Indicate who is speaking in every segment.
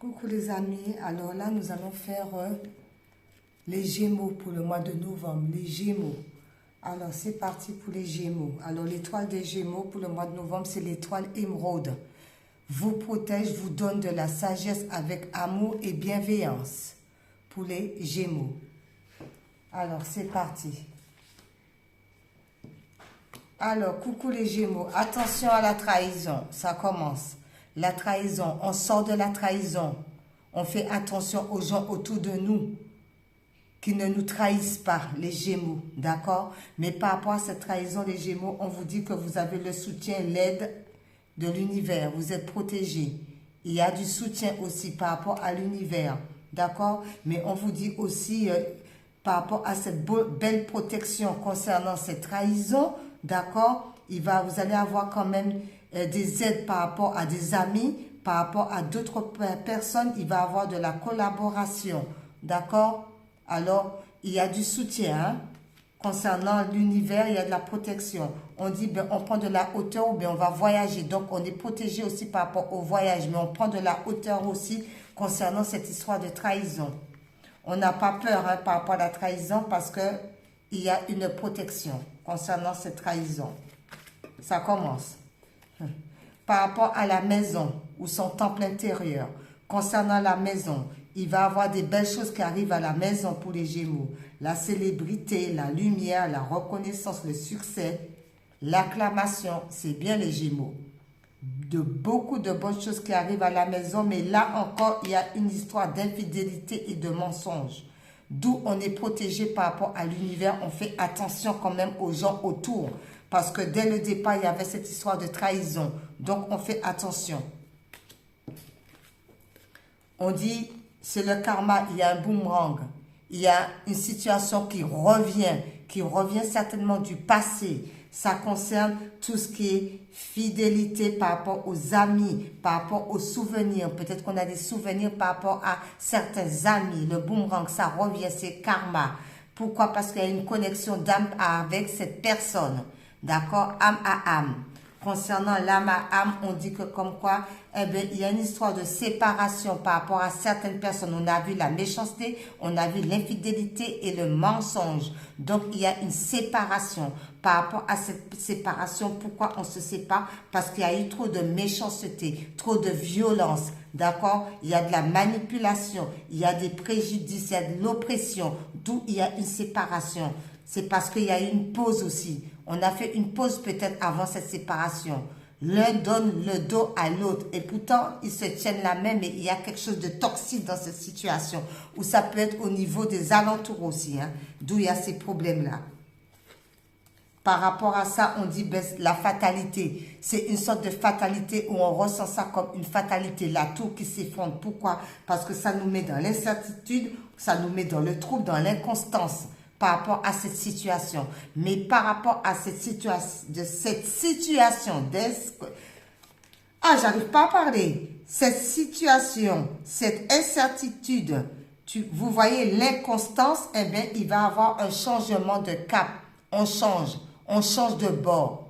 Speaker 1: Coucou les amis, alors là nous allons faire les Gémeaux pour le mois de novembre, les Gémeaux. Alors c'est parti pour les Gémeaux. Alors l'étoile des Gémeaux pour le mois de novembre, c'est l'étoile émeraude. Vous protège, vous donne de la sagesse avec amour et bienveillance pour les Gémeaux. Alors c'est parti. Alors coucou les Gémeaux, attention à la trahison, ça commence. La trahison, on sort de la trahison. On fait attention aux gens autour de nous qui ne nous trahissent pas, les Gémeaux, d'accord? Mais par rapport à cette trahison, les Gémeaux, on vous dit que vous avez le soutien, l'aide de l'univers. Vous êtes protégés. Il y a du soutien aussi par rapport à l'univers, d'accord? Mais on vous dit aussi, par rapport à cette belle protection concernant cette trahison, d'accord? Vous allez avoir quand même des aides par rapport à des amis, par rapport à d'autres personnes, il va avoir de la collaboration, d'accord? Alors, il y a du soutien, hein? Concernant l'univers, il y a de la protection. On dit, ben, on prend de la hauteur ou bien on va voyager, donc on est protégé aussi par rapport au voyage, mais on prend de la hauteur aussi concernant cette histoire de trahison. On n'a pas peur hein, par rapport à la trahison parce qu'il y a une protection concernant cette trahison. Ça commence. Par rapport à la maison ou son temple intérieur, concernant la maison, il va y avoir des belles choses qui arrivent à la maison pour les Gémeaux. La célébrité, la lumière, la reconnaissance, le succès, l'acclamation, c'est bien les Gémeaux. Beaucoup de bonnes choses qui arrivent à la maison, mais là encore, il y a une histoire d'infidélité et de mensonge. D'où on est protégé par rapport à l'univers, on fait attention quand même aux gens autour. Parce que dès le départ, il y avait cette histoire de trahison. Donc, on fait attention. On dit, c'est le karma, il y a un boomerang. Il y a une situation qui revient certainement du passé. Ça concerne tout ce qui est fidélité par rapport aux amis, par rapport aux souvenirs. Peut-être qu'on a des souvenirs par rapport à certains amis. Le boomerang, ça revient, c'est karma. Pourquoi? Parce qu'il y a une connexion d'âme avec cette personne. D'accord? Âme à âme. Concernant l'âme à âme, on dit que comme quoi, eh bien, il y a une histoire de séparation par rapport à certaines personnes. On a vu la méchanceté, on a vu l'infidélité et le mensonge. Donc, il y a une séparation. Par rapport à cette séparation, pourquoi on se sépare? Parce qu'il y a eu trop de méchanceté, trop de violence. D'accord? Il y a de la manipulation, il y a des préjudices, il y a de l'oppression. D'où il y a une séparation. C'est parce qu'il y a eu une pause aussi. On a fait une pause peut-être avant cette séparation. L'un donne le dos à l'autre. Et pourtant, ils se tiennent la main, mais il y a quelque chose de toxique dans cette situation. Ou ça peut être au niveau des alentours aussi. Hein, d'où il y a ces problèmes-là. Par rapport à ça, on dit ben, la fatalité. C'est une sorte de fatalité où on ressent ça comme une fatalité. La tour qui s'effondre. Pourquoi? Parce que ça nous met dans l'incertitude, ça nous met dans le trouble, dans l'inconstance. Par rapport à cette situation. Mais par rapport à cette situation, j'arrive pas à parler. Cette situation, cette incertitude, vous voyez l'inconstance, eh bien, il va y avoir un changement de cap. On change de bord.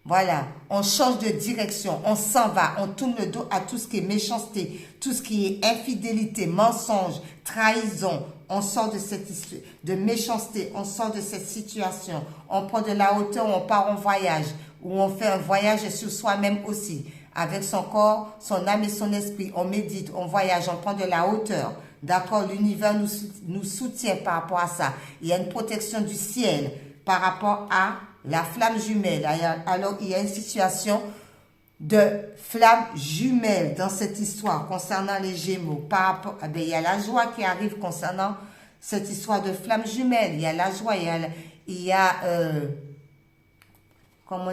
Speaker 1: Voilà, on change de direction, on s'en va, on tourne le dos à tout ce qui est méchanceté, tout ce qui est infidélité, mensonge, trahison. On sort de cette de méchanceté, on sort de cette situation. On prend de la hauteur, on part en voyage, ou on fait un voyage sur soi-même aussi. Avec son corps, son âme et son esprit, on médite, on voyage, on prend de la hauteur. D'accord, l'univers nous soutient par rapport à ça. Il y a une protection du ciel par rapport à la flamme jumelle. Alors, il y a une situation de flamme jumelle dans cette histoire concernant les Gémeaux. Par rapport, il y a la joie qui arrive concernant cette histoire de flamme jumelle. Il y a la joie, comment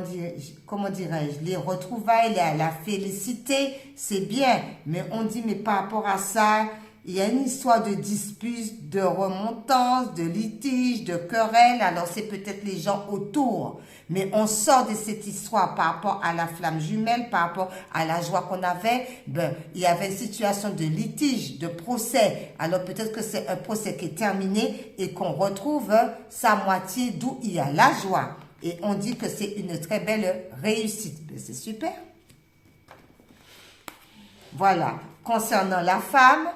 Speaker 1: dirais-je, les retrouvailles, la félicité, c'est bien. Mais on dit, mais par rapport à ça, il y a une histoire de dispute, de remontance, de litige, de querelle. Alors, c'est peut-être les gens autour. Mais on sort de cette histoire par rapport à la flamme jumelle, par rapport à la joie qu'on avait. Ben, il y avait une situation de litige, de procès. Alors, peut-être que c'est un procès qui est terminé et qu'on retrouve sa moitié, d'où il y a la joie. Et on dit que c'est une très belle réussite. Ben, c'est super. Voilà. Concernant la femme,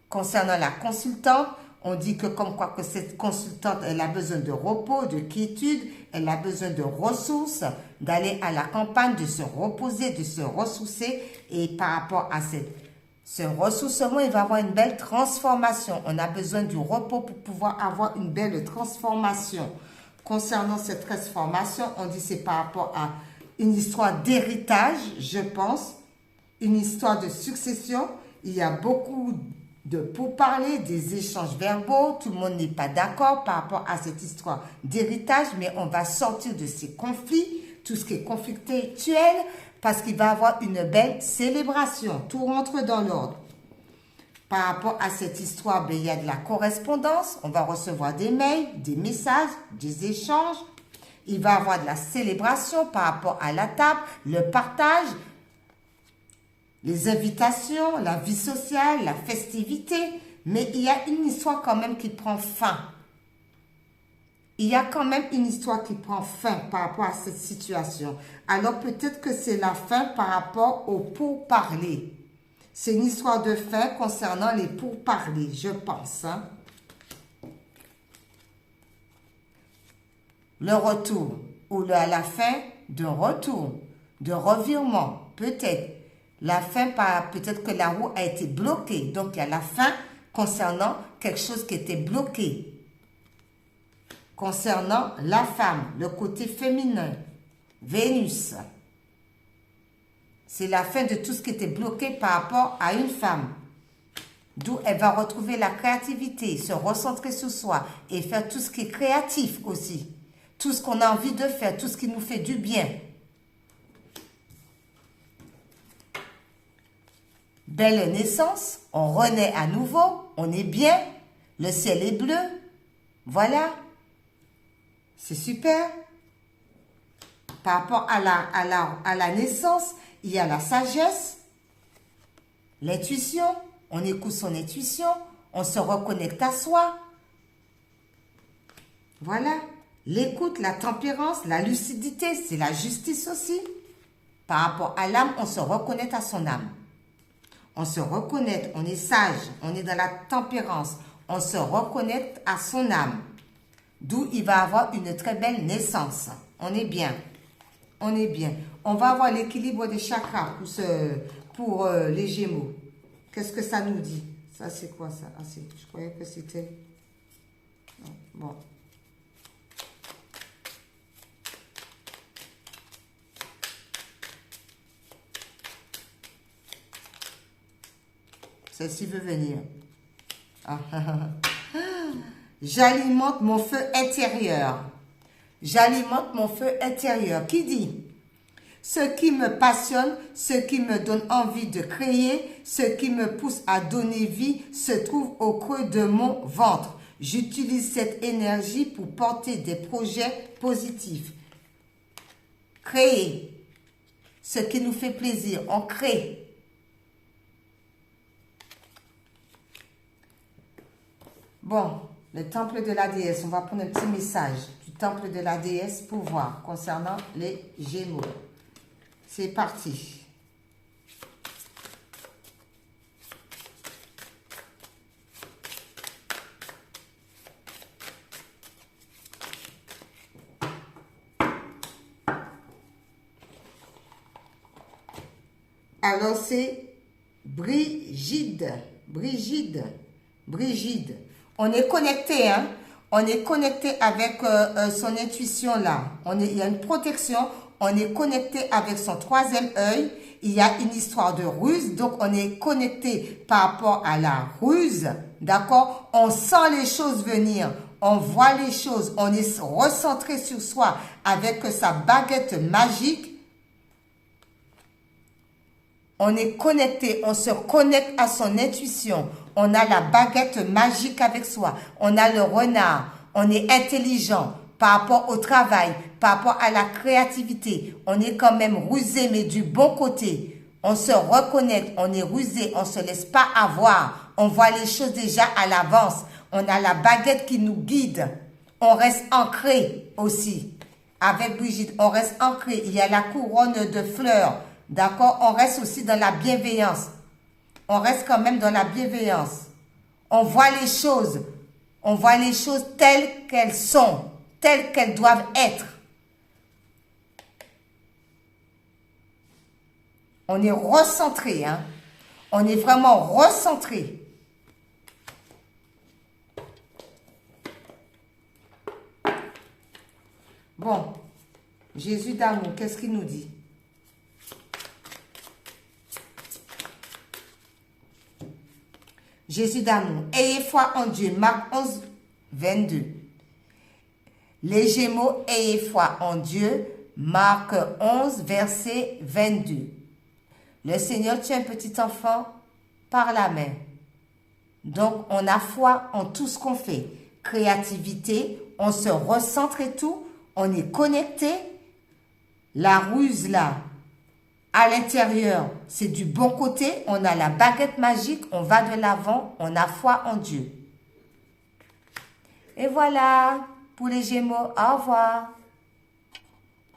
Speaker 1: concernant la consultante, on dit que comme quoi que cette consultante, elle a besoin de repos, de quiétude, elle a besoin de ressources, d'aller à la campagne, de se reposer, de se ressourcer. Et par rapport à ce ressourcement, il va avoir une belle transformation. On a besoin du repos pour pouvoir avoir une belle transformation. Concernant cette transformation, on dit c'est par rapport à une histoire d'héritage, je pense, une histoire de succession. Il y a beaucoup de pourparlers, des échanges verbaux. Tout le monde n'est pas d'accord par rapport à cette histoire d'héritage, mais on va sortir de ces conflits, tout ce qui est conflictuel, parce qu'il va y avoir une belle célébration. Tout rentre dans l'ordre. Par rapport à cette histoire, ben, il y a de la correspondance. On va recevoir des mails, des messages, des échanges. Il va y avoir de la célébration par rapport à la table, le partage, les invitations, la vie sociale, la festivité. Mais il y a une histoire quand même qui prend fin. Il y a quand même une histoire qui prend fin par rapport à cette situation. Alors peut-être que c'est la fin par rapport au pourparlers. C'est une histoire de fin concernant les pourparlers, je pense. Hein. Le retour ou la fin d'un retour, de revirement, peut-être. La fin, peut-être que la roue a été bloquée. Donc, il y a la fin concernant quelque chose qui était bloqué. Concernant la femme, le côté féminin, Vénus. C'est la fin de tout ce qui était bloqué par rapport à une femme. D'où elle va retrouver la créativité, se recentrer sur soi et faire tout ce qui est créatif aussi. Tout ce qu'on a envie de faire, tout ce qui nous fait du bien. Belle naissance, on renaît à nouveau, on est bien, le ciel est bleu. Voilà. C'est super. Par rapport à la naissance, il y a la sagesse, l'intuition, on écoute son intuition, on se reconnecte à soi. Voilà. L'écoute, la tempérance, la lucidité, c'est la justice aussi. Par rapport à l'âme, on se reconnecte à son âme. On se reconnecte, on est sage, on est dans la tempérance, on se reconnecte à son âme. D'où il va avoir une très belle naissance. On est bien. On est bien. On va avoir l'équilibre des chakras pour les Gémeaux. Qu'est-ce que ça nous dit? Ça, c'est quoi ça? Ah, je croyais que c'était... Bon. Celle-ci veut venir. Ah. J'alimente mon feu intérieur. J'alimente mon feu intérieur. Qui dit? Ce qui me passionne, ce qui me donne envie de créer, ce qui me pousse à donner vie se trouve au creux de mon ventre. J'utilise cette énergie pour porter des projets positifs. Créer. Ce qui nous fait plaisir, on crée. Bon, le temple de la déesse, on va prendre un petit message du temple de la déesse pour voir concernant les Gémeaux. C'est parti. Alors c'est Brigide. On est connecté, hein? On est connecté avec son intuition là. Il y a une protection. On est connecté avec son troisième œil. Il y a une histoire de ruse. Donc, on est connecté par rapport à la ruse. D'accord? On sent les choses venir. On voit les choses. On est recentré sur soi avec sa baguette magique. On est connecté. On se connecte à son intuition. On a la baguette magique avec soi. On a le renard. On est intelligent par rapport au travail, par rapport à la créativité. On est quand même rusé, mais du bon côté. On se reconnecte, on est rusé, on ne se laisse pas avoir. On voit les choses déjà à l'avance. On a la baguette qui nous guide. On reste ancré aussi. Avec Brigitte, on reste ancré. Il y a la couronne de fleurs. D'accord? On reste aussi dans la bienveillance. on reste quand même dans la bienveillance. On voit les choses telles qu'elles sont, telles qu'elles doivent être. On est recentré, hein. On est vraiment recentré. Bon, Jésus d'amour, qu'est-ce qu'il nous dit? Jésus d'amour, ayez foi en Dieu, Marc 11, 22. Les Gémeaux, ayez foi en Dieu, Marc 11, verset 22. Le Seigneur tient un petit enfant par la main. Donc, on a foi en tout ce qu'on fait. Créativité, on se recentre et tout, on est connecté. La ruse, là, à l'intérieur, c'est du bon côté. On a la baguette magique, on va de l'avant, on a foi en Dieu. Et voilà, pour les Gémeaux, au revoir.